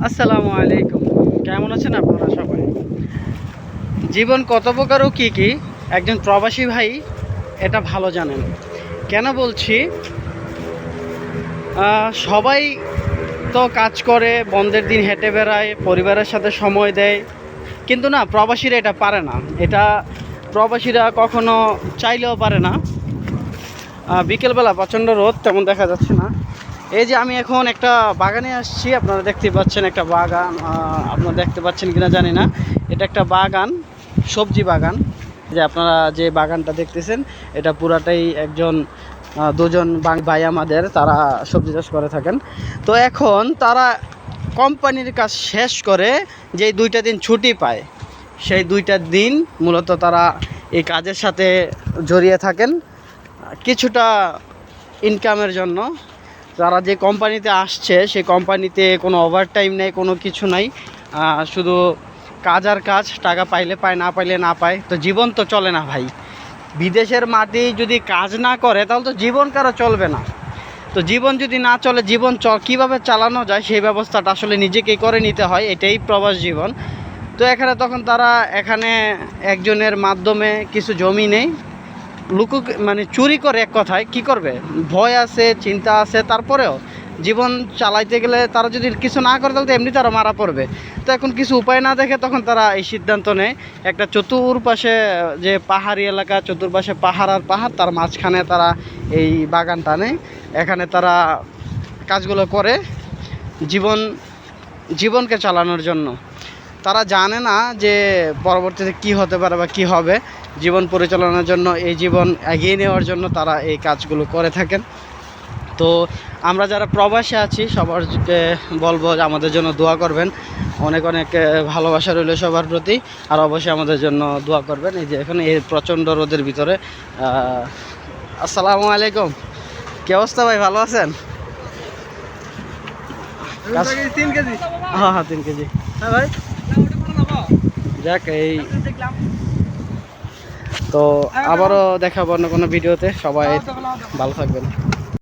আসসালামু আলাইকুম। কেমন আছেন আপনারা সবাই? জীবন কত প্রকার ও কী কী একজন প্রবাসী ভাই এটা ভালো জানেন। কেন বলছি, সবাই তো কাজ করে, বন্ধের দিন হেঁটে বেড়ায়, পরিবারের সাথে সময় দেয়, কিন্তু না, প্রবাসীরা এটা পারে না। এটা প্রবাসীরা কখনো চাইলেও পারে না। বিকেলবেলা প্রচণ্ড রোদ, তেমন দেখা যাচ্ছে না। এই যে আমি এখন একটা বাগানে আসছি, আপনারা দেখতে পাচ্ছেন একটা বাগান। আপনারা দেখতে পাচ্ছেন কিনা জানি না, এটা একটা বাগান, সবজি বাগান। যে আপনারা যে বাগানটা দেখতেছেন, এটা পুরাটাই দুজন ভাই আমাদের, তারা সবজি চাষ করে থাকেন। তো এখন তারা কোম্পানির কাজ শেষ করে যেই 2টা দিন ছুটি পায়, সেই 2টা দিন মূলত তারা এই কাজের সাথে জড়িয়ে থাকেন কিছুটা ইনকামের জন্য। যারা যে কোম্পানিতে আসছে, সেই কোম্পানিতে কোনো ওভারটাইম নেই, কোনো কিছু নাই, শুধু কাজ আর কাজ, টাকা পাইলে পায়, না পাইলে না পায়। তো জীবন তো চলে না ভাই। বিদেশের মাটি যদি কাজ না করে তাহলে তো জীবন কারো চলবে না। তো জীবন যদি না চলে, জীবন কীভাবে চালানো যায় সেই ব্যবস্থাটা আসলে নিজেকেই করে নিতে হয়। এটাই প্রবাস জীবন। তো তখন তারা এখানে একজনের মাধ্যমে কিছু জমি নেই, মানে চুরি করে, এক কথায় কি করবে, ভয় আছে, চিন্তা আছে, তারপরেও জীবন চালাইতে গেলে তারা যদি কিছু না করে তাহলে তো এমনি তারা মারা পড়বে। তো এখন কিছু উপায় না দেখে তখন তারা এই সিদ্ধান্ত নেয়, একটা চতুর্পাশে যে পাহাড়ি এলাকা, চতুর্পাশে পাহাড় আর পাহাড়, তার মাঝখানে তারা এই বাগানটা নেয়। এখানে তারা কাজগুলো করে জীবনকে চালানোর জন্য। তারা জানে না যে পরবর্তীতে কি হতে পারে বা কি হবে। জীবন পরিচালনার জন্য, এই জীবন এগিয়ে নেওয়ার জন্য তারা এই কাজগুলো করে থাকেন। তো আমরা যারা প্রবাসে আছি সবারকে বলবো যে আমাদের জন্য দোয়া করবেন। অনেক অনেক ভালোবাসা রইল সবার প্রতি, আর অবশ্যই আমাদের জন্য দোয়া করবেন। এই যে এখন এই প্রচণ্ড রোদের ভিতরে। আসসালামু আলাইকুম, কী অবস্থা ভাই, ভালো আছেন? 3 কেজি। হ্যাঁ 3 কেজি। হ্যাঁ ভাই, যাক, এই তো আবারও দেখাবো অন্য কোনো ভিডিওতে। সবাই ভালো থাকবেন।